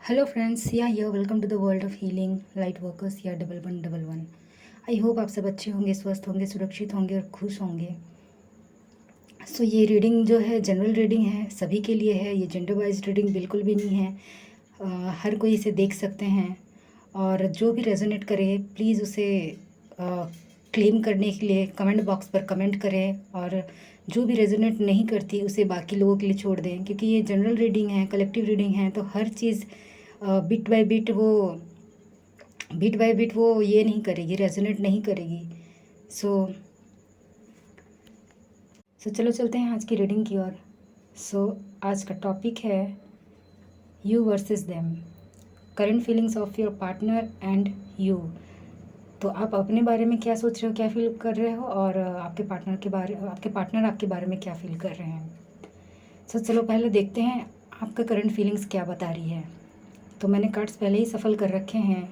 Hello friends, या welcome to the world of healing light workers या 1111। I hope आप सब अच्छे होंगे, स्वस्थ होंगे, सुरक्षित होंगे और खुश होंगे। सो ये रीडिंग जो है जनरल रीडिंग है, सभी के लिए है। ये जेंडर वाइज रीडिंग बिल्कुल भी नहीं है। हर कोई इसे देख सकते हैं और जो भी रेजोनेट करे प्लीज़ उसे क्लेम करने के लिए कमेंट बॉक्स पर कमेंट करें, और जो भी रेजोनेट नहीं करती उसे बाकी लोगों के लिए छोड़ दें, क्योंकि ये जनरल रीडिंग है, कलेक्टिव रीडिंग है। तो हर चीज़ बिट बाय बिट वो ये नहीं करेगी, रेजोनेट नहीं करेगी। सो चलो चलते हैं आज की रीडिंग की ओर। आज का टॉपिक है you versus them, current feelings of your partner and you. तो आप अपने बारे में क्या सोच रहे हो, क्या फील कर रहे हो, और आपके पार्टनर आपके बारे में क्या फील कर रहे हैं। चलो पहले देखते हैं आपका करंट फीलिंग्स क्या बता रही है। तो मैंने कार्ड्स पहले ही सफल कर रखे हैं।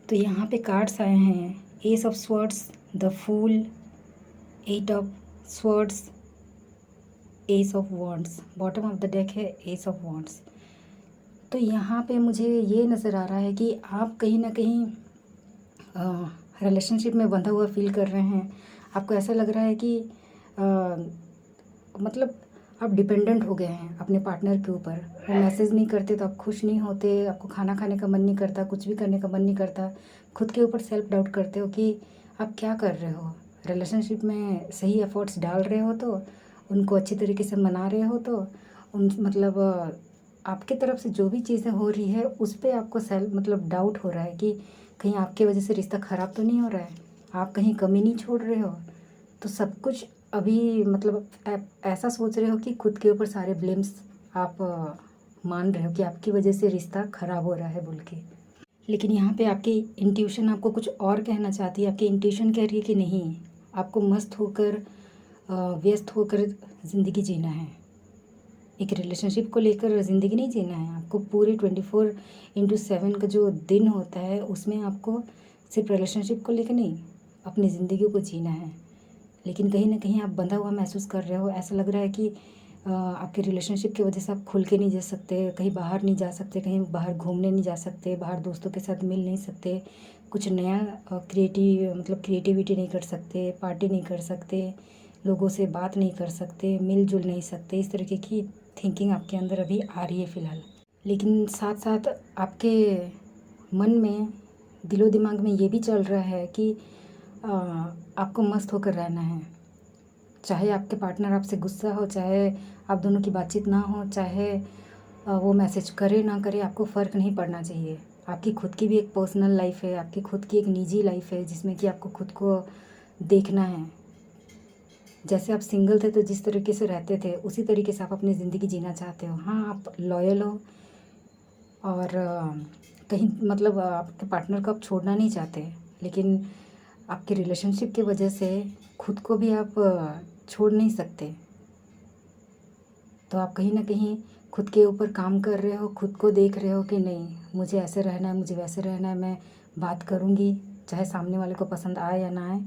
तो यहाँ पे कार्ड्स आए हैं ace of swords, the fool, 8 of swords, ace of wands. Bottom of the deck है एस ऑफ वॉन्ड्स। तो यहाँ पे मुझे ये नज़र आ रहा है कि आप कहीं ना कहीं रिलेशनशिप में बंधा हुआ फील कर रहे हैं। आपको ऐसा लग रहा है कि मतलब आप डिपेंडेंट हो गए हैं अपने पार्टनर के ऊपर। वो मैसेज नहीं करते तो आप खुश नहीं होते, आपको खाना खाने का मन नहीं करता, कुछ भी करने का मन नहीं करता। खुद के ऊपर सेल्फ डाउट करते हो कि आप क्या कर रहे हो। रिलेशनशिप में सही एफर्ट्स डाल रहे हो तो उनको अच्छी तरीके से मना रहे हो तो आपके तरफ से जो भी चीज़ें हो रही है उस पर आपको सेल्फ डाउट हो रहा है कि कहीं आपके वजह से रिश्ता ख़राब तो नहीं हो रहा है, आप कहीं कमी नहीं छोड़ रहे हो। तो सब कुछ अभी ऐसा सोच रहे हो कि खुद के ऊपर सारे ब्लेम्स आप मान रहे हो कि आपकी वजह से रिश्ता ख़राब हो रहा है बोल के। लेकिन यहाँ पे आपकी इंट्यूशन आपको कुछ और कहना चाहती है। आपकी इंट्यूशन कह रही है कि नहीं, आपको मस्त होकर व्यस्त होकर ज़िंदगी जीना है। एक रिलेशनशिप को लेकर ज़िंदगी नहीं जीना है आपको। पूरे 24/7 का जो दिन होता है उसमें आपको सिर्फ रिलेशनशिप को लेकर नहीं, अपनी ज़िंदगी को जीना है। लेकिन कहीं ना कहीं आप बंधा हुआ महसूस कर रहे हो। ऐसा लग रहा है कि आपके रिलेशनशिप की वजह से आप खुल के नहीं जा सकते, कहीं बाहर नहीं जा सकते, कहीं बाहर घूमने नहीं जा सकते, बाहर दोस्तों के साथ मिल नहीं सकते, कुछ नया क्रिएटिविटी नहीं कर सकते, पार्टी नहीं कर सकते, लोगों से बात नहीं कर सकते, मिलजुल नहीं सकते। इस तरीके की थिंकिंग आपके अंदर अभी आ रही है फ़िलहाल। लेकिन साथ साथ आपके मन में, दिलो दिमाग में ये भी चल रहा है कि आपको मस्त होकर रहना है। चाहे आपके पार्टनर आपसे गुस्सा हो, चाहे आप दोनों की बातचीत ना हो, चाहे वो मैसेज करे ना करे, आपको फ़र्क नहीं पड़ना चाहिए। आपकी खुद की भी एक पर्सनल लाइफ है, आपकी खुद की एक निजी लाइफ है जिसमें कि आपको खुद को देखना है। जैसे आप सिंगल थे तो जिस तरीके से रहते थे उसी तरीके से आप अपनी ज़िंदगी जीना चाहते हो। हाँ, आप लॉयल हो और कहीं आपके पार्टनर को आप छोड़ना नहीं चाहते, लेकिन आपके रिलेशनशिप की वजह से खुद को भी आप छोड़ नहीं सकते। तो आप कहीं ना कहीं खुद के ऊपर काम कर रहे हो, खुद को देख रहे हो कि नहीं, मुझे ऐसे रहना है, मुझे वैसे रहना है, मैं बात करूँगी चाहे सामने वाले को पसंद आए या ना आए,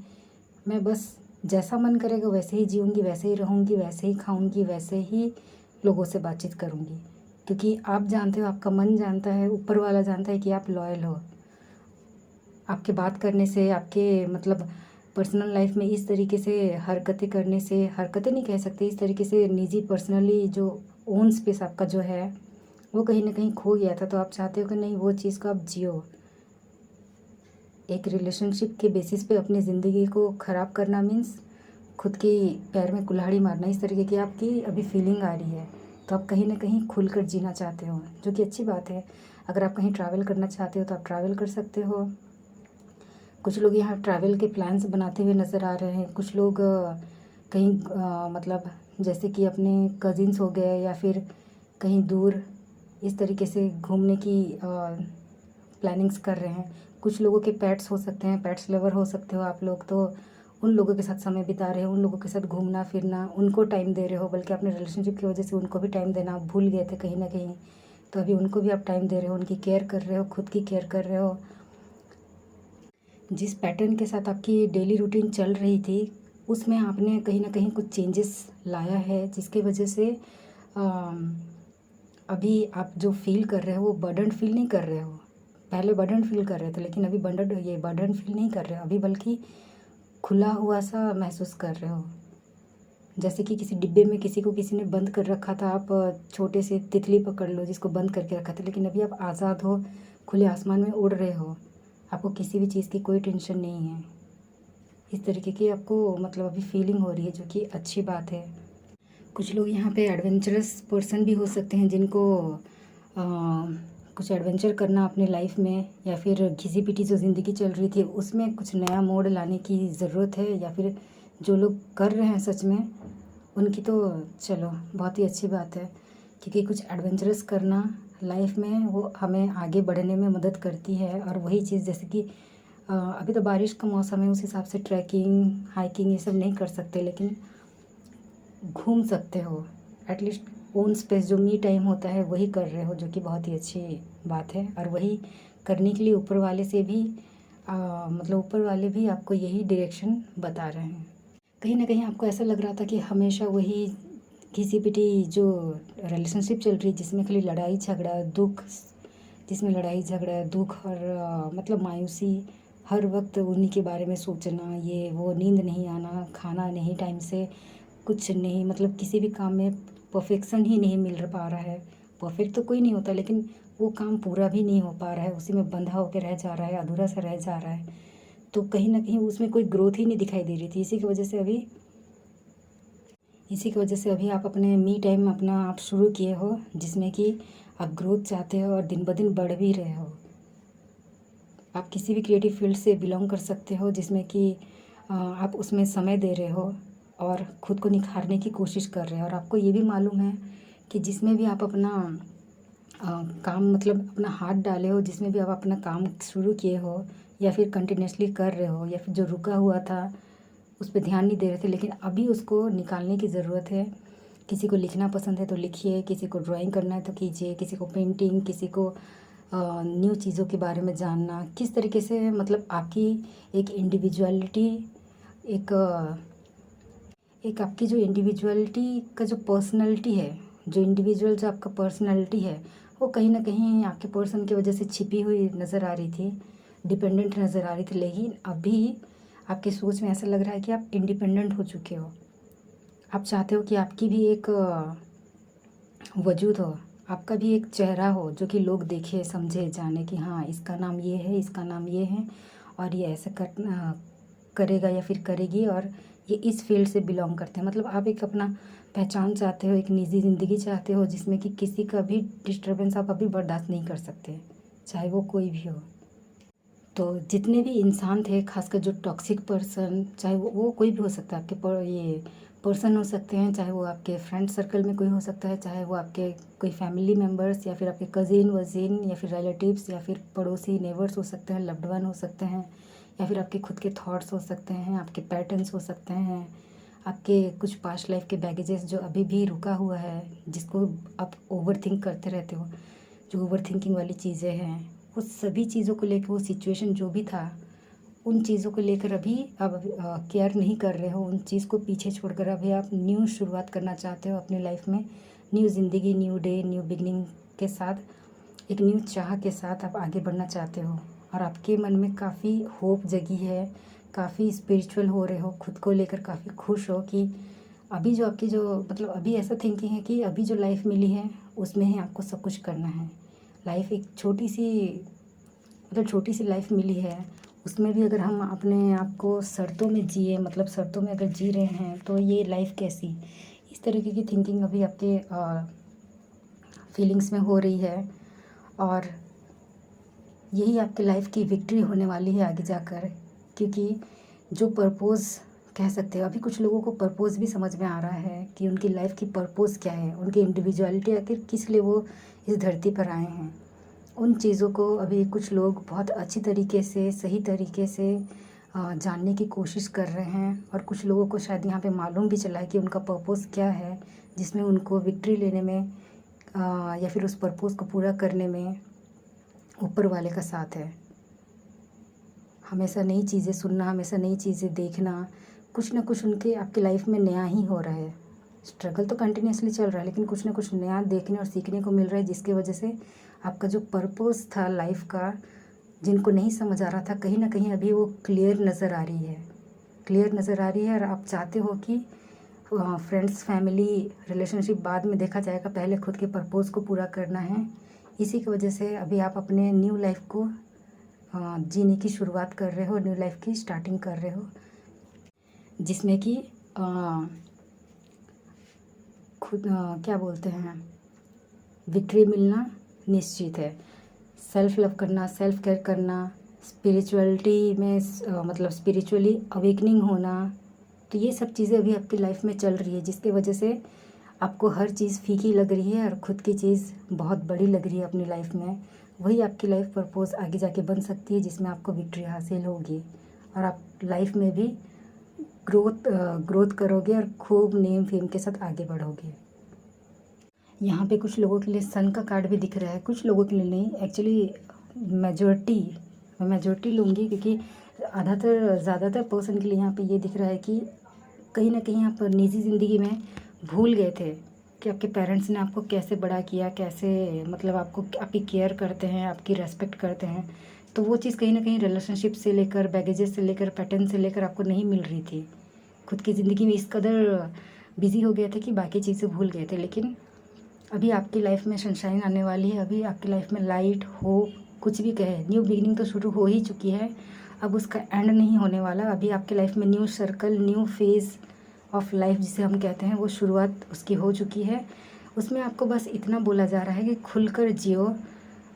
मैं बस जैसा मन करेगा वैसे ही जीऊँगी, वैसे ही रहूँगी, वैसे ही खाऊँगी, वैसे ही लोगों से बातचीत करूँगी। क्योंकि आप जानते हो, आपका मन जानता है, ऊपर वाला जानता है कि आप लॉयल हो। आपके बात करने से, आपके पर्सनल लाइफ में इस तरीके से हरकतें करने से, हरकतें नहीं कह सकते, इस तरीके से निजी पर्सनली जो ओन स्पेस आपका जो है वो कहीं ना कहीं खो गया था। तो आप चाहते हो कि नहीं, वो चीज़ को आप जियो। एक रिलेशनशिप के बेसिस पे अपनी ज़िंदगी को ख़राब करना मीन्स खुद की पैर में कुल्हाड़ी मारना। इस तरीके की आपकी अभी फीलिंग आ रही है। तो आप कहीं ना कहीं खुलकर जीना चाहते हो, जो कि अच्छी बात है। अगर आप कहीं ट्रैवल करना चाहते हो तो आप ट्रैवल कर सकते हो। कुछ लोग यहाँ ट्रैवल के प्लान्स बनाते हुए नज़र आ रहे हैं। कुछ लोग कहीं जैसे कि अपने कज़िन्स हो गए या फिर कहीं दूर इस तरीके से घूमने की प्लानिंग्स कर रहे हैं। कुछ लोगों के पेट्स हो सकते हैं, पेट्स लवर हो सकते हो आप लोग, तो उन लोगों के साथ समय बिता रहे हो, उन लोगों के साथ घूमना फिरना, उनको टाइम दे रहे हो। बल्कि अपने रिलेशनशिप की वजह से उनको भी टाइम देना आप भूल गए थे कहीं ना कहीं, तो अभी उनको भी आप टाइम दे रहे हो, उनकी केयर कर रहे हो, खुद की केयर कर रहे हो। जिस पैटर्न के साथ आपकी डेली रूटीन चल रही थी उसमें आपने कहीं ना कहीं कुछ चेंजेस लाया है, जिसकी वजह से अभी आप जो फ़ील कर रहे हो वो बर्डन फ़ील नहीं कर रहे हो। पहले बर्डन फ़ील कर रहे थे, लेकिन अभी बर्डन फ़ील नहीं कर रहे हो अभी, बल्कि खुला हुआ सा महसूस कर रहे हो। जैसे कि किसी डिब्बे में किसी ने बंद कर रखा था, आप छोटे से तितली पकड़ लो जिसको बंद करके रखा था, लेकिन अभी आप आज़ाद हो, खुले आसमान में उड़ रहे हो। आपको किसी भी चीज़ की कोई टेंशन नहीं है। इस तरीके की आपको मतलब अभी फीलिंग हो रही है, जो कि अच्छी बात है। कुछ लोग यहाँ पे एडवेंचरस पर्सन भी हो सकते हैं, जिनको अ, कुछ एडवेंचर करना अपने लाइफ में, या फिर घिसी-पिटी जो ज़िंदगी चल रही थी उसमें कुछ नया मोड़ लाने की ज़रूरत है, या फिर जो लोग कर रहे हैं सच में उनकी तो चलो बहुत ही अच्छी बात है, क्योंकि कुछ एडवेंचरस करना लाइफ में वो हमें आगे बढ़ने में मदद करती है। और वही चीज़ जैसे कि अभी तो बारिश का मौसम है, उस हिसाब से ट्रैकिंग, हाइकिंग ये सब नहीं कर सकते, लेकिन घूम सकते हो। एटलीस्ट ओन स्पेस जो मी टाइम होता है वही कर रहे हो, जो कि बहुत ही अच्छी बात है। और वही करने के लिए ऊपर वाले से भी मतलब ऊपर वाले भी आपको यही डायरेक्शन बता रहे हैं। कहीं न कहीं आपको ऐसा लग रहा था कि हमेशा वही घिसी-पिटी जो रिलेशनशिप चल रही है, जिसमें खाली लड़ाई झगड़ा, दुःख, जिसमें लड़ाई झगड़ा, दुःख और मतलब मायूसी, हर वक़्त उन्हीं के बारे में सोचना, ये वो, नींद नहीं आना, खाना नहीं टाइम से, कुछ नहीं, मतलब किसी भी काम में परफ़ेक्शन ही नहीं मिल पा रहा है। परफ़ेक्ट तो कोई नहीं होता, लेकिन वो काम पूरा भी नहीं हो पा रहा है, उसी में बंधा होके रह जा रहा है, अधूरा-सा रह जा रहा है। तो कहीं न कहीं उसमें कोई ग्रोथ ही नहीं दिखाई दे रही थी। इसी की वजह से अभी आप अपने मी टाइम अपना आप शुरू किए हो, जिसमें कि आप ग्रोथ चाहते हो और दिन ब दिन बढ़ भी रहे हो। आप किसी भी क्रिएटिव फ़ील्ड से बिलॉन्ग कर सकते हो, जिसमें कि आप उसमें समय दे रहे हो और खुद को निखारने की कोशिश कर रहे हो। और आपको ये भी मालूम है कि जिसमें भी आप अपना काम मतलब अपना हाथ डाले हो, जिसमें भी आप अपना काम शुरू किए हो या फिर कंटिन्यूअसली कर रहे हो, या फिर जो रुका हुआ था उस पे ध्यान नहीं दे रहे थे, लेकिन अभी उसको निकालने की ज़रूरत है। किसी को लिखना पसंद है तो लिखिए, किसी को ड्राइंग करना है तो कीजिए, किसी को पेंटिंग, किसी को न्यू चीज़ों के बारे में जानना, किस तरीके से मतलब आपकी एक इंडिविजुअलिटी, एक एक आपकी जो इंडिविजुअलिटी का जो पर्सनैलिटी है, जो आपका पर्सनैलिटी है, वो कहीं न कहीं आपके पर्सन की वजह से छिपी हुई नज़र आ रही थी, डिपेंडेंट नज़र आ रही थी। लेकिन अभी आपकी सोच में ऐसा लग रहा है कि आप इंडिपेंडेंट हो चुके हो। आप चाहते हो कि आपकी भी एक वजूद हो, आपका भी एक चेहरा हो, जो कि लोग देखें, समझे, जाने कि हाँ, इसका नाम ये है, इसका नाम ये है, और ये ऐसा करेगा या फिर करेगी, और ये इस फील्ड से बिलॉन्ग करते हैं। मतलब आप एक अपना पहचान चाहते हो, एक निजी ज़िंदगी चाहते हो, जिसमें कि किसी का भी डिस्टर्बेंस आप अभी बर्दाश्त नहीं कर सकते, चाहे वो कोई भी हो। तो जितने भी इंसान थे, खासकर जो टॉक्सिक पर्सन, चाहे वो कोई भी हो सकता है, ये पर्सन हो सकते हैं, चाहे वो आपके फ्रेंड सर्कल में कोई हो सकता है, चाहे वो आपके कोई फैमिली मेम्बर्स, या फिर आपके कज़िन वज़िन, या फिर रिलेटिव्स, या फिर पड़ोसी नेबर्स हो सकते हैं, लव्ड वन हो सकते हैं, या फिर आपके खुद के थॉट्स हो सकते हैं, आपके पैटर्न्स हो सकते हैं, आपके कुछ पास्ट लाइफ के बैगेजेस जो अभी भी रुका हुआ है, जिसको आप ओवरथिंक करते रहते हो, जो ओवरथिंकिंग वाली चीज़ें हैं, वो सभी चीज़ों को लेकर, वो सिचुएशन जो भी था, उन चीज़ों को लेकर अभी आप केयर नहीं कर रहे हो, उन चीज़ को पीछे छोड़कर अभी आप न्यू शुरुआत करना चाहते हो अपनी लाइफ में, न्यू ज़िंदगी, न्यू डे, न्यू बिगनिंग के साथ, एक न्यू चाह के साथ आप आगे बढ़ना चाहते हो। और आपके मन में काफ़ी होप जगी है, काफ़ी स्पिरिचुअल हो रहे हो, खुद को लेकर काफ़ी खुश हो कि अभी जो आपकी जो मतलब अभी ऐसा थिंकिंग है कि अभी जो लाइफ मिली है उसमें ही आपको सब कुछ करना है। लाइफ एक छोटी सी लाइफ मिली है, उसमें भी अगर हम अपने आप को शर्तों में जिए, मतलब शर्तों में अगर जी रहे हैं, तो ये लाइफ कैसी, इस तरीके की थिंकिंग अभी आपके फीलिंग्स में हो रही है। और यही आपकी लाइफ की विक्ट्री होने वाली है आगे जाकर, क्योंकि जो पर्पस कह सकते हो, अभी कुछ लोगों को पर्पस भी समझ में आ रहा है कि उनकी लाइफ की पर्पस क्या है, उनकी इंडिविजुअलिटी आखिर किस लिए वो इस धरती पर आए हैं। उन चीज़ों को अभी कुछ लोग बहुत अच्छी तरीके से, सही तरीके से जानने की कोशिश कर रहे हैं, और कुछ लोगों को शायद यहाँ पे मालूम भी चला है कि उनका पर्पस क्या है, जिसमें उनको विक्ट्री लेने में या फिर उस पर्पस को पूरा करने में ऊपर वाले का साथ है। हमेशा नई चीज़ें सुनना, हमेशा नई चीज़ें देखना, कुछ ना कुछ उनके आपकी लाइफ में नया ही हो रहा है। स्ट्रगल तो कंटिन्यूअसली चल रहा है, लेकिन कुछ ना कुछ नया देखने और सीखने को मिल रहा है, जिसकी वजह से आपका जो पर्पस था लाइफ का, जिनको नहीं समझ आ रहा था, कहीं ना कहीं अभी वो क्लियर नज़र आ रही है, क्लियर नज़र आ रही है। और आप चाहते हो कि फ्रेंड्स, फैमिली, रिलेशनशिप बाद में देखा जाएगा, पहले खुद के पर्पस को पूरा करना है। इसी की वजह से अभी आप अपने न्यू लाइफ को जीने की शुरुआत कर रहे हो, न्यू लाइफ की स्टार्टिंग कर रहे हो, जिसमें कि खुद क्या बोलते हैं, विक्ट्री मिलना निश्चित है। सेल्फ लव करना, सेल्फ केयर करना, स्पिरिचुअलिटी में मतलब स्पिरिचुअली अवेकनिंग होना, तो ये सब चीज़ें अभी आपकी लाइफ में चल रही है, जिसकी वजह से आपको हर चीज़ फीकी लग रही है और खुद की चीज़ बहुत बड़ी लग रही है अपनी लाइफ में। वही आपकी लाइफ पर्पस आगे जाके बन सकती है, जिसमें आपको विक्ट्री हासिल होगी और आप लाइफ में भी ग्रोथ करोगे और खूब नेम फेम के साथ आगे बढ़ोगे। यहाँ पे कुछ लोगों के लिए सन का कार्ड भी दिख रहा है, कुछ लोगों के लिए नहीं, एक्चुअली मैं मेजोरिटी लूँगी, क्योंकि ज़्यादातर पर्सन के लिए यहाँ पे ये दिख रहा है कि कहीं ना कहीं आप निजी ज़िंदगी में भूल गए थे कि आपके पेरेंट्स ने आपको कैसे बड़ा किया, कैसे मतलब आपको आपकी केयर करते हैं, आपकी रेस्पेक्ट करते हैं। तो वो चीज़ कहीं ना कहीं रिलेशनशिप से लेकर, बैगेजेस से लेकर, पैटर्न से लेकर आपको नहीं मिल रही थी। खुद की ज़िंदगी में इस कदर बिज़ी हो गए थे कि बाकी चीज़ें भूल गए थे। लेकिन अभी आपकी लाइफ में सनशाइन आने वाली है, अभी आपकी लाइफ में लाइट, होप, कुछ भी कहे, न्यू बिगिनिंग तो शुरू हो ही चुकी है, अब उसका एंड नहीं होने वाला। अभी आपकी लाइफ में new circle, new phase of life जिसे हम कहते हैं, वो शुरुआत उसकी हो चुकी है। उसमें आपको बस इतना बोला जा रहा है कि खुलकर जियो,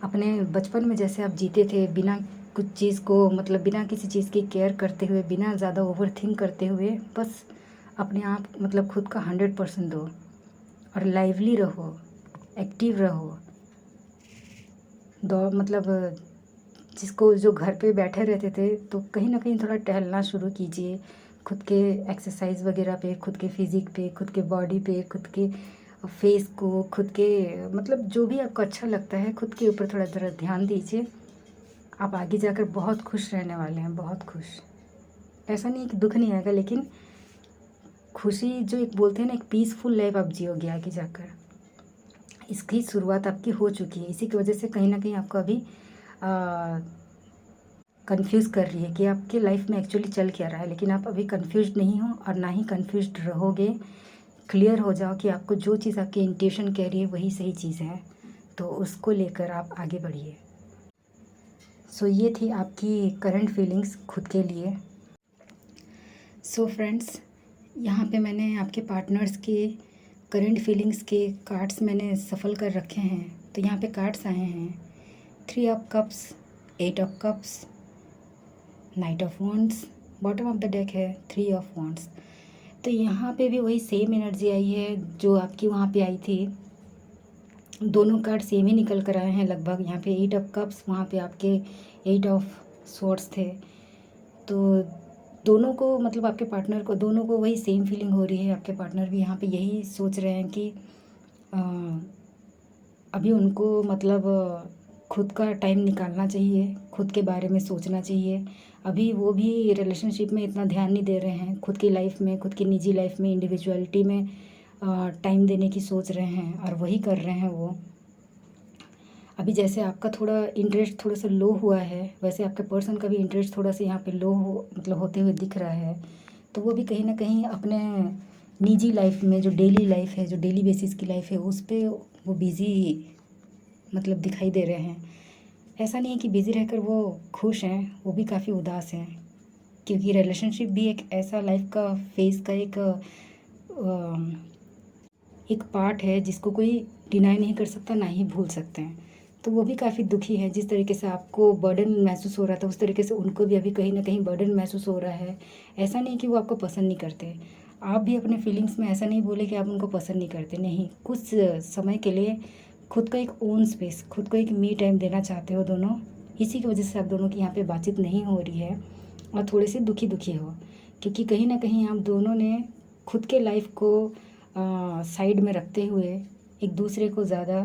अपने बचपन में जैसे आप जीते थे, बिना कुछ चीज़ को मतलब बिना किसी चीज़ की केयर करते हुए, बिना ज़्यादा ओवरथिंक करते हुए, बस अपने आप मतलब खुद का 100% दो और लाइवली रहो, एक्टिव रहो। दो मतलब जिसको जो घर पे बैठे रहते थे, तो कहीं ना कहीं थोड़ा टहलना शुरू कीजिए, खुद के एक्सरसाइज वगैरह पे, खुद के फिज़िक पे, खुद के बॉडी पे, खुद के फेस को, खुद के मतलब जो भी आपको अच्छा लगता है, खुद के ऊपर थोड़ा ज़रा ध्यान दीजिए। आप आगे जाकर बहुत खुश रहने वाले हैं, बहुत खुश। ऐसा नहीं है कि दुख नहीं आएगा, लेकिन खुशी जो एक बोलते हैं ना, एक पीसफुल लाइफ आप जियोगे आगे जाकर। इसकी शुरुआत आपकी हो चुकी है। इसी की वजह से कहीं ना कहीं आपको अभी कंफ्यूज कर रही है कि आपके लाइफ में एक्चुअली चल क्या रहा है, लेकिन आप अभी कंफ्यूज नहीं हो और ना ही कंफ्यूज रहोगे। क्लियर हो जाओ कि आपको जो चीज़ आपकी इंट्यूशन कह रही है वही सही चीज़ है, तो उसको लेकर आप आगे बढ़िए। सो ये थी आपकी करंट फीलिंग्स खुद के लिए। सो फ्रेंड्स, यहाँ पे मैंने आपके पार्टनर्स के करंट फीलिंग्स के कार्ड्स मैंने सफल कर रखे हैं। तो यहाँ पे कार्ड्स आए हैं 3 of cups, 8 of cups, night of wands, bottom of the deck है 3 ऑफ वॉन्ड्स। तो यहाँ पे भी वही सेम एनर्जी आई है जो आपकी वहाँ पे आई थी। दोनों कार्ड सेम ही निकल कर आए हैं लगभग। यहाँ पे 8 ऑफ कप्स, वहाँ पे आपके 8 ऑफ स्वॉर्ड्स थे। तो दोनों को मतलब आपके पार्टनर को, दोनों को वही सेम फीलिंग हो रही है। आपके पार्टनर भी यहाँ पे यही सोच रहे हैं कि अभी उनको मतलब खुद का टाइम निकालना चाहिए, खुद के बारे में सोचना चाहिए। अभी वो भी रिलेशनशिप में इतना ध्यान नहीं दे रहे हैं, खुद की लाइफ में, खुद की निजी लाइफ में, इंडिविजुअलिटी में टाइम देने की सोच रहे हैं और वही कर रहे हैं वो। अभी जैसे आपका थोड़ा इंटरेस्ट थोड़ा सा लो हुआ है, वैसे आपके पर्सन का भी इंटरेस्ट थोड़ा सा यहाँ पे लो हो मतलब होते हुए दिख रहा है। तो वो भी कहीं ना कहीं अपने निजी लाइफ में, जो डेली लाइफ है, जो डेली बेसिस की लाइफ है, उस पर वो बिज़ी मतलब दिखाई दे रहे हैं। ऐसा नहीं है कि बिज़ी रहकर वो खुश हैं, वो भी काफ़ी उदास हैं, क्योंकि रिलेशनशिप भी एक ऐसा लाइफ का फेज़ का एक पार्ट है जिसको कोई डिनाई नहीं कर सकता, ना ही भूल सकते हैं। तो वो भी काफ़ी दुखी है। जिस तरीके से आपको बर्डन महसूस हो रहा था, उस तरीके से उनको भी अभी कहीं ना कहीं बर्डन महसूस हो रहा है। ऐसा नहीं कि वो आपको पसंद नहीं करते, आप भी अपने फीलिंग्स में ऐसा नहीं बोले कि आप उनको पसंद नहीं करते, नहीं। कुछ समय के लिए खुद का एक ओन स्पेस, खुद को एक मी टाइम देना चाहते हो दोनों। इसी की वजह से आप दोनों की यहाँ पे बातचीत नहीं हो रही है और थोड़े से दुखी दुखी हो, क्योंकि कहीं ना कहीं आप दोनों ने खुद के लाइफ को साइड में रखते हुए एक दूसरे को ज़्यादा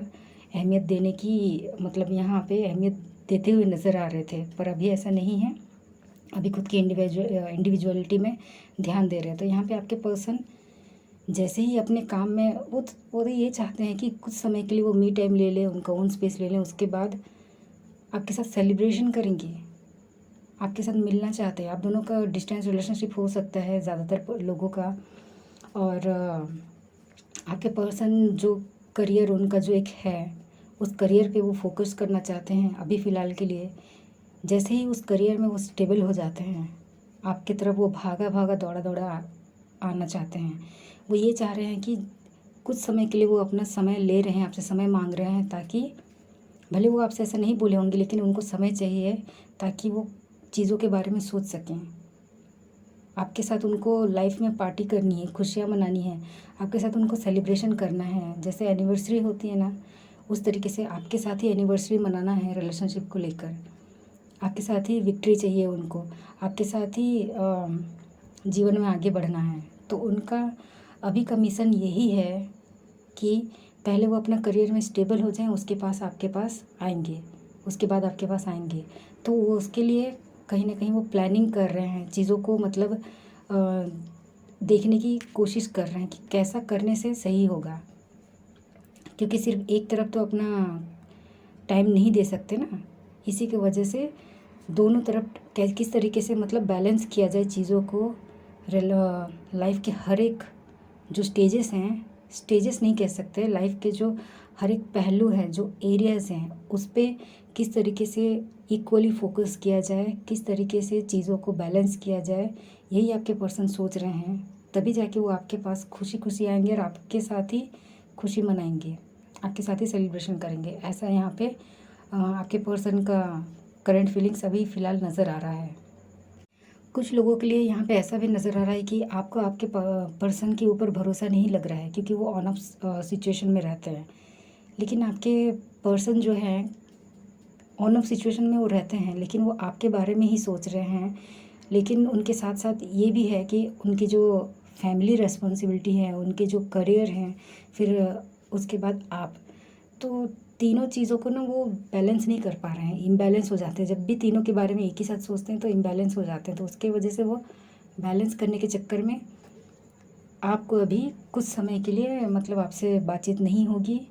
अहमियत देने की मतलब यहाँ पे अहमियत देते हुए नज़र आ रहे थे। पर अभी ऐसा नहीं है, अभी खुद की इंडिविजुअलिटी में ध्यान दे रहे हैं। तो यहाँ पे आपके पर्सन जैसे ही अपने काम में वो तो ये चाहते हैं कि कुछ समय के लिए वो मी टाइम ले लें, उनका ओन स्पेस ले लें, उसके बाद आपके साथ सेलिब्रेशन करेंगे, आपके साथ मिलना चाहते हैं। आप दोनों का डिस्टेंस रिलेशनशिप हो सकता है ज़्यादातर लोगों का। और आपके पर्सन जो करियर उनका जो एक है, उस करियर पे वो फोकस करना चाहते हैं अभी फ़िलहाल के लिए। जैसे ही उस करियर में वो स्टेबल हो जाते हैं, आपकी तरफ वो भागा भागा दौड़ा दौड़ा आना चाहते हैं। वो ये चाह रहे हैं कि कुछ समय के लिए वो अपना समय ले रहे हैं, आपसे समय मांग रहे हैं, ताकि भले वो आपसे ऐसा नहीं बोले होंगे, लेकिन उनको समय चाहिए ताकि वो चीज़ों के बारे में सोच सकें। आपके साथ उनको लाइफ में पार्टी करनी है, खुशियाँ मनानी है, आपके साथ उनको सेलिब्रेशन करना है। जैसे एनिवर्सरी होती है ना, उस तरीके से आपके साथ ही एनिवर्सरी मनाना है रिलेशनशिप को लेकर। आपके साथ ही विक्ट्री चाहिए उनको, आपके साथ ही जीवन में आगे बढ़ना है। तो उनका अभी का मिशन यही है कि पहले वो अपना करियर में स्टेबल हो जाएं, उसके पास आपके पास आएंगे, उसके बाद आपके पास आएंगे। तो वो उसके लिए कहीं ना कहीं वो प्लानिंग कर रहे हैं चीज़ों को, मतलब देखने की कोशिश कर रहे हैं कि कैसा करने से सही होगा। क्योंकि सिर्फ एक तरफ तो अपना टाइम नहीं दे सकते ना, इसी की वजह से दोनों तरफ किस तरीके से मतलब बैलेंस किया जाए चीज़ों को। लाइफ के हर एक जो स्टेजेस हैं, स्टेजेस नहीं कह सकते, लाइफ के जो हर एक पहलू हैं, जो एरियाज़ हैं, उस पे किस तरीके से इक्वली फोकस किया जाए, किस तरीके से चीज़ों को बैलेंस किया जाए, यही आपके पर्सन सोच रहे हैं। तभी जाके वो आपके पास खुशी खुशी आएंगे और आपके साथ ही खुशी मनाएंगे, आपके साथ ही सेलिब्रेशन करेंगे। ऐसा यहाँ पे आपके पर्सन का करंट फीलिंग्स अभी फ़िलहाल नज़र आ रहा है। कुछ लोगों के लिए यहाँ पे ऐसा भी नज़र आ रहा है कि आपको आपके पर्सन के ऊपर भरोसा नहीं लग रहा है, क्योंकि वो ऑन ऑफ सिचुएशन में रहते हैं। लेकिन आपके पर्सन जो है ऑन ऑफ सिचुएशन में वो रहते हैं, लेकिन वो आपके बारे में ही सोच रहे हैं। लेकिन उनके साथ साथ ये भी है कि उनकी जो फैमिली रेस्पॉन्सिबिलिटी है, उनके जो करियर हैं, फिर उसके बाद आप, तो तीनों चीज़ों को ना वो बैलेंस नहीं कर पा रहे हैं, इम्बैलेंस हो जाते हैं। जब भी तीनों के बारे में एक ही साथ सोचते हैं तो इम्बैलेंस हो जाते हैं। तो उसके वजह से वो बैलेंस करने के चक्कर में आपको अभी कुछ समय के लिए मतलब आपसे बातचीत नहीं होगी।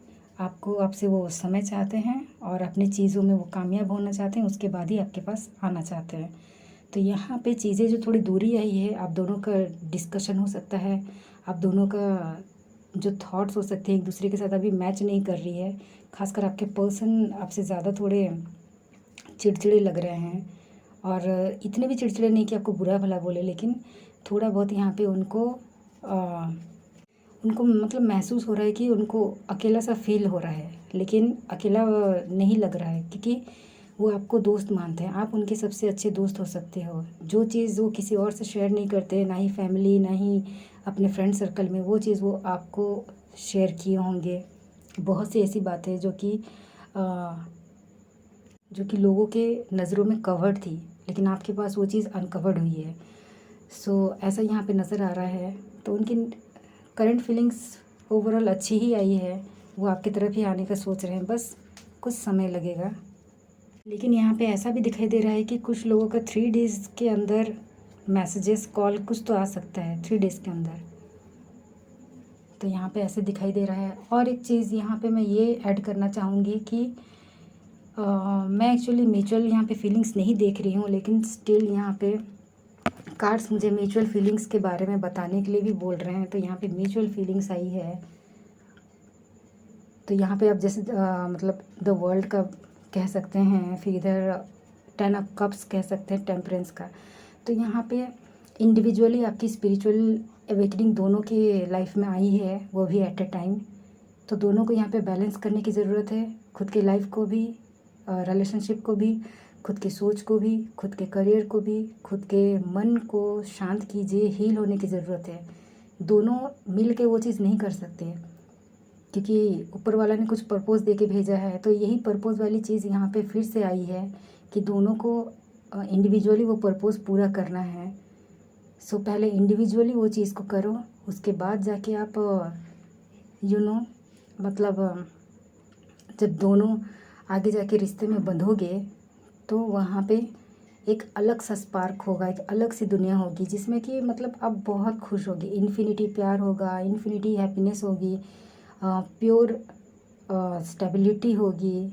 आपसे वो समय चाहते हैं और अपनी चीज़ों में वो कामयाब होना चाहते हैं, उसके बाद ही आपके पास आना चाहते हैं। तो यहाँ पे चीज़ें जो थोड़ी दूरी आई है, आप दोनों का डिस्कशन हो सकता है, आप दोनों का जो थॉट्स हो सकते हैं एक दूसरे के साथ अभी मैच नहीं कर रही है। खासकर आपके पर्सन आपसे ज़्यादा थोड़े चिड़चिड़े लग रहे हैं, और इतने भी चिड़चिड़े नहीं कि आपको बुरा भला बोले, लेकिन थोड़ा बहुत यहाँ पे उनको मतलब महसूस हो रहा है कि उनको अकेला सा फील हो रहा है। लेकिन अकेला नहीं लग रहा है, क्योंकि वो आपको दोस्त मानते हैं, आप उनके सबसे अच्छे दोस्त हो सकते हो। जो चीज़ वो किसी और से शेयर नहीं करते, ना ही फैमिली, ना ही अपने फ्रेंड सर्कल में, वो चीज़ वो आपको शेयर किए होंगे। बहुत सी ऐसी बातें जो कि लोगों के नज़रों में कवर्ड थी, लेकिन आपके पास वो चीज़ अनकवर्ड हुई है। सो ऐसा यहाँ पे नज़र आ रहा है। तो उनकी करंट फीलिंग्स ओवरऑल अच्छी ही आई है, वो आपकी तरफ ही आने का सोच रहे हैं, बस कुछ समय लगेगा। लेकिन यहाँ पे ऐसा भी दिखाई दे रहा है कि कुछ लोगों का 3 डेज़ के अंदर मैसेजेस, कॉल कुछ तो आ सकता है 3 डेज़ के अंदर। तो यहाँ पे ऐसे दिखाई दे रहा है। और एक चीज़ यहाँ पे मैं ये ऐड करना चाहूँगी कि मैं एक्चुअली म्यूचुअल यहाँ पे फीलिंग्स नहीं देख रही हूँ, लेकिन स्टिल यहाँ पे कार्ड्स मुझे म्यूचुअल फीलिंग्स के बारे में बताने के लिए भी बोल रहे हैं। तो यहाँ पे म्यूचुअल फीलिंग्स आई है। तो यहाँ पे आप जैसे मतलब द वर्ल्ड का कह सकते हैं, फिर इधर 10 ऑफ कप्स कह सकते हैं, टेम्परेंस का। तो यहाँ पे इंडिविजुअली आपकी स्पिरिचुअल अवेकनिंग दोनों की लाइफ में आई है, वो भी एट अ टाइम। तो दोनों को यहाँ पे बैलेंस करने की ज़रूरत है, खुद की लाइफ को भी, रिलेशनशिप को भी, खुद की सोच को भी, खुद के करियर को भी, खुद के मन को शांत कीजिए, हील होने की ज़रूरत है। दोनों मिल के वो चीज़ नहीं कर सकते, क्योंकि ऊपर वाला ने कुछ पर्पस दे के भेजा है। तो यही पर्पस वाली चीज़ यहाँ पे फिर से आई है कि दोनों को इंडिविजुअली वो पर्पस पूरा करना है। सो पहले इंडिविजुअली वो चीज़ को करो, उसके बाद जाके आप मतलब जब दोनों आगे जाके रिश्ते में बंधोगे, तो वहाँ पे एक अलग सा स्पार्क होगा, एक अलग सी दुनिया होगी जिसमें कि मतलब आप बहुत खुश होगी, इन्फिनिटी प्यार होगा, इन्फिनिटी हैप्पीनेस होगी, प्योर स्टेबिलिटी होगी।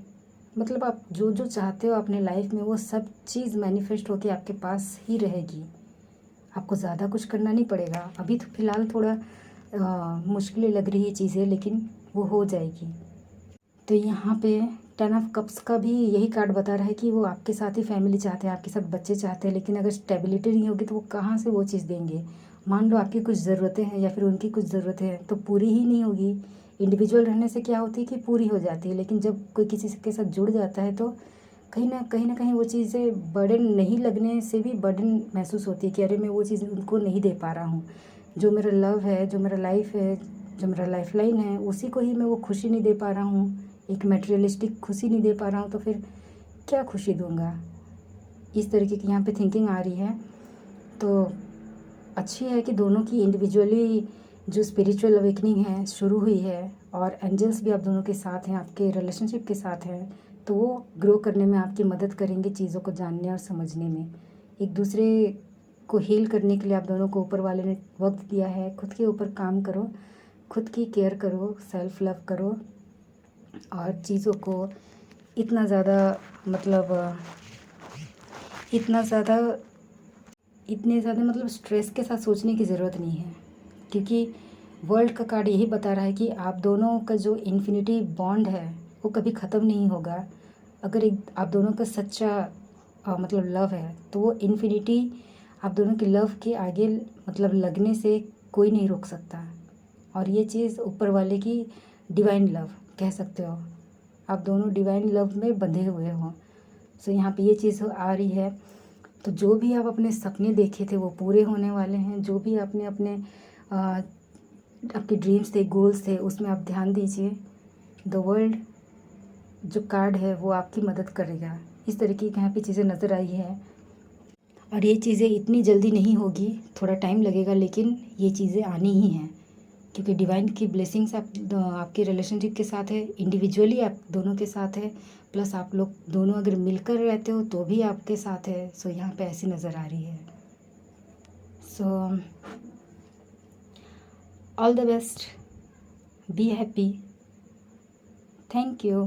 मतलब आप जो जो चाहते हो अपने लाइफ में वो सब चीज़ मैनिफेस्ट होके आपके पास ही रहेगी। आपको ज़्यादा कुछ करना नहीं पड़ेगा। अभी तो फ़िलहाल थोड़ा मुश्किलें लग रही है चीज़ें, लेकिन वो हो जाएगी। तो यहाँ पे 10 ऑफ कप्स का भी यही कार्ड बता रहा है कि वो आपके साथ ही फैमिली चाहते हैं, आपके साथ बच्चे चाहते हैं, लेकिन अगर स्टेबिलिटी नहीं होगी तो वो कहाँ से वो चीज़ देंगे। मान लो आपकी कुछ ज़रूरतें हैं या फिर उनकी कुछ ज़रूरतें हैं तो पूरी ही नहीं होगी। इंडिविजुअल रहने से क्या होती है कि पूरी हो जाती है, लेकिन जब कोई किसी के साथ जुड़ जाता है तो कहीं ना कहीं वो चीज़ें बर्डन नहीं लगने से भी बर्डन महसूस होती है कि अरे मैं वो चीज़ उनको नहीं दे पा रहा हूँ। जो मेरा लव है, जो मेरा लाइफ है, जो मेरा लाइफ लाइन है, उसी को ही मैं वो खुशी नहीं दे पा रहा हूँ, एक मटेरियलिस्टिक खुशी नहीं दे पा रहा हूँ, तो फिर क्या खुशी दूँगा। इस तरीके की यहाँ पे थिंकिंग आ रही है। तो अच्छी है कि दोनों की इंडिविजुअली जो स्पिरिचुअल अवेकनिंग है शुरू हुई है, और एंजल्स भी आप दोनों के साथ हैं, आपके रिलेशनशिप के साथ हैं, तो वो ग्रो करने में आपकी मदद करेंगे, चीज़ों को जानने और समझने में। एक दूसरे को हील करने के लिए आप दोनों को ऊपर वाले ने वक्त दिया है। खुद के ऊपर काम करो, खुद की केयर करो, सेल्फ लव करो, और चीज़ों को इतना ज़्यादा मतलब इतना ज़्यादा इतने ज़्यादा मतलब स्ट्रेस के साथ सोचने की ज़रूरत नहीं है, क्योंकि वर्ल्ड का कार्ड यही बता रहा है कि आप दोनों का जो इन्फिनिटी बॉन्ड है वो कभी ख़त्म नहीं होगा। अगर एक आप दोनों का सच्चा मतलब लव है तो वो इन्फिनिटी आप दोनों के लव के आगे मतलब लगने से कोई नहीं रोक सकता। और ये चीज़ ऊपर वाले की डिवाइन लव कह सकते हो, आप दोनों डिवाइन लव में बंधे हुए हो। सो यहाँ पे ये चीज़ आ रही है। तो जो भी आप अपने सपने देखे थे वो पूरे होने वाले हैं। जो भी आपने अपने आपके ड्रीम्स थे, गोल्स थे, उसमें आप ध्यान दीजिए। द वर्ल्ड जो कार्ड है वो आपकी मदद करेगा। इस तरीके की यहाँ पे चीज़ें नज़र आई है, और ये चीज़ें इतनी जल्दी नहीं होगी, थोड़ा टाइम लगेगा, लेकिन ये चीज़ें आनी ही हैं, क्योंकि डिवाइन की ब्लेसिंग्स आपके रिलेशनशिप के साथ है, इंडिविजुअली आप दोनों के साथ है, प्लस आप लोग दोनों अगर मिलकर रहते हो तो भी आपके साथ है। सो यहाँ पे ऐसी नज़र आ रही है। So all the best, be happy, thank you.